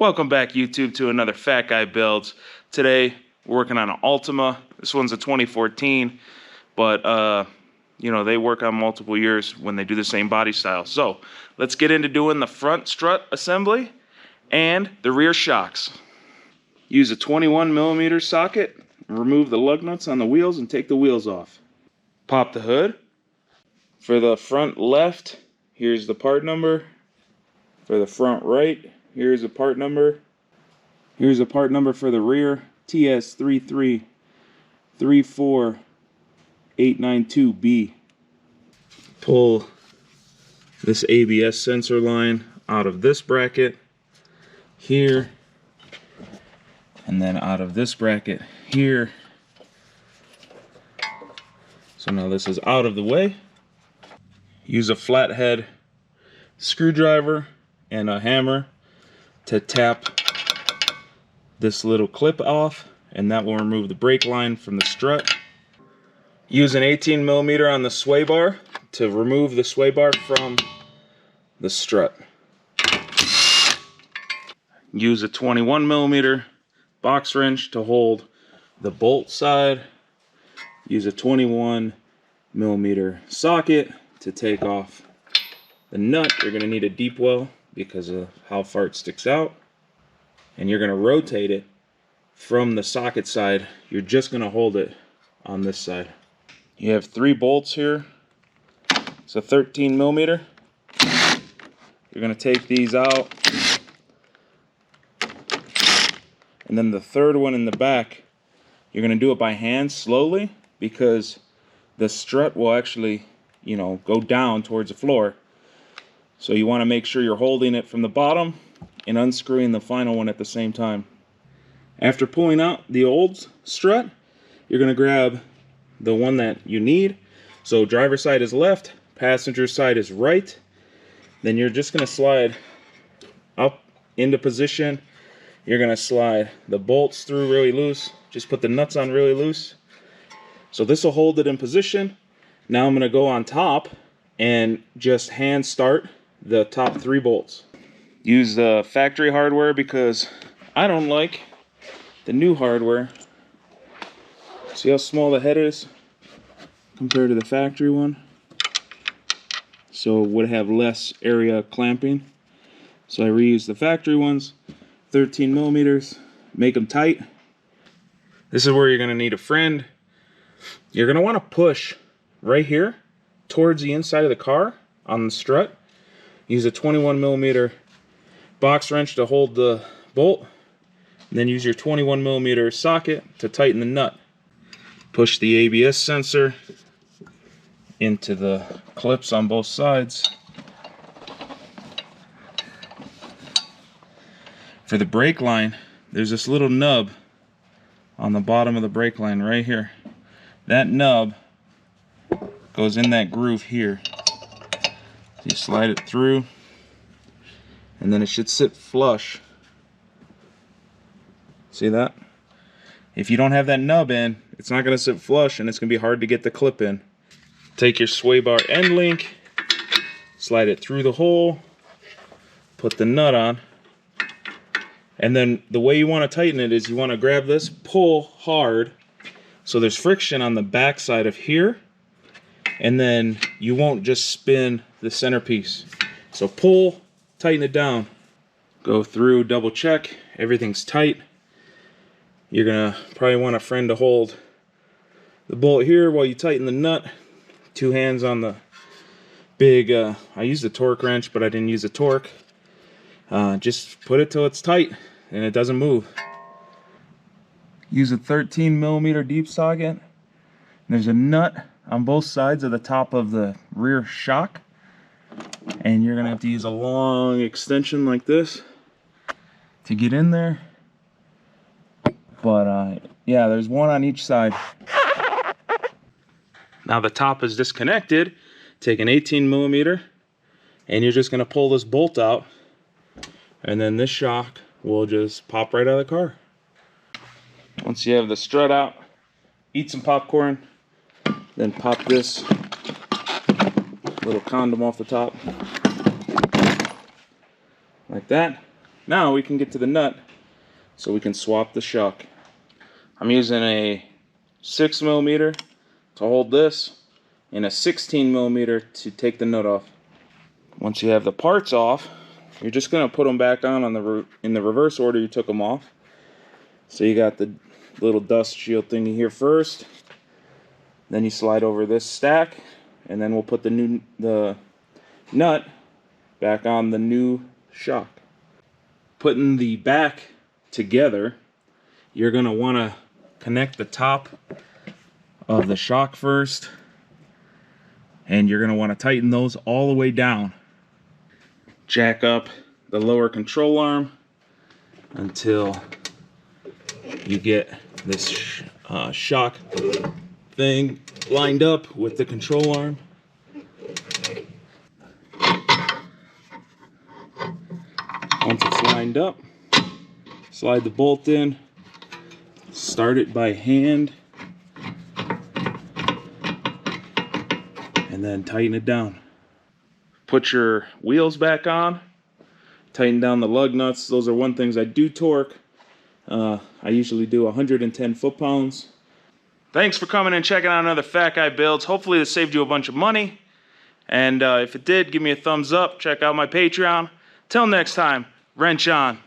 Welcome back, YouTube, to another Fat Guy Builds. Today, we're working on an Altima. This one's a 2014, but, you know, they work on multiple years when they do the same body style. So, let's get into doing the front strut assembly and the rear shocks. Use a 21mm socket, remove the lug nuts on the wheels, and take the wheels off. Pop the hood. For the front left, here's the part number. For the front right, here's a part number. Here's a part number for the rear, TS3334892B. Pull this ABS sensor line out of this bracket here, and then out of this bracket here. So now this is out of the way. Use a flathead screwdriver and a hammer to tap this little clip off, and that will remove the brake line from the strut. Use an 18mm on the sway bar to remove the sway bar from the strut. Use a 21mm box wrench to hold the bolt side. Use a 21mm socket to take off the nut. You're going to need a deep well because of how far it sticks out, and you're going to rotate it from the socket side. You're just going to hold it on this side. You have 3 bolts here. It's a 13mm. You're going to take these out, and then the third one in the back, you're going to do it by hand slowly because the strut will actually, you know, go down towards the floor. So you want to make sure you're holding it from the bottom and unscrewing the final one at the same time. After pulling out the old strut, you're going to grab the one that you need. So driver's side is left, passenger side is right. Then you're just going to slide up into position. You're going to slide the bolts through really loose. Just put the nuts on really loose. So this will hold it in position. Now I'm going to go on top and just hand start the top 3 bolts. Use the factory hardware because I don't like the new hardware. See how small the head is compared to the factory one? So it would have less area clamping. So I reuse the factory ones, 13mm, make them tight. This is where you're going to need a friend. You're going to want to push right here towards the inside of the car on the strut. Use a 21mm box wrench to hold the bolt, and then use your 21mm socket to tighten the nut. Push the ABS sensor into the clips on both sides. For the brake line, there's this little nub on the bottom of the brake line right here. That nub goes in that groove here. So you slide it through, and then it should sit flush. See that? If you don't have that nub in, it's not going to sit flush, and it's going to be hard to get the clip in. Take your sway bar end link, slide it through the hole, put the nut on, and then the way you want to tighten it is you want to grab this, pull hard, so there's friction on the back side of here, and then you won't just spin the centerpiece. So pull, tighten it down, go through, double check, everything's tight. You're gonna probably want a friend to hold the bolt here while you tighten the nut. 2 hands on the big, I used the torque wrench, but I didn't use the torque. Just put it till it's tight and it doesn't move. Use a 13mm deep socket. There's a nut on both sides of the top of the rear shock, and you're gonna have to use a long extension like this to get in there. But yeah, there's one on each side. Now the top is disconnected. Take an 18mm, and you're just gonna pull this bolt out, and then this shock will just pop right out of the car. Once you have the strut out, eat some popcorn, then pop this little condom off the top like that. Now we can get to the nut so we can swap the shock. I'm using a 6mm to hold this and a 16mm to take the nut off. Once you have the parts off, you're just going to put them back on in the reverse order you took them off. So you got the little dust shield thingy here first. Then you slide over this stack, and then we'll put the nut back on the new shock. Putting the back together, you're going to want to connect the top of the shock first, and you're going to want to tighten those all the way down. Jack up the lower control arm until you get this shock thing lined up with the control arm. Once it's lined up, slide the bolt in, start it by hand, and then tighten it down. Put your wheels back on, tighten down the lug nuts. Those are one things I do torque. I usually do 110 foot-pounds. Thanks for coming and checking out another Fat Guy Builds. Hopefully this saved you a bunch of money. And if it did, give me a thumbs up. Check out my Patreon. Till next time, wrench on.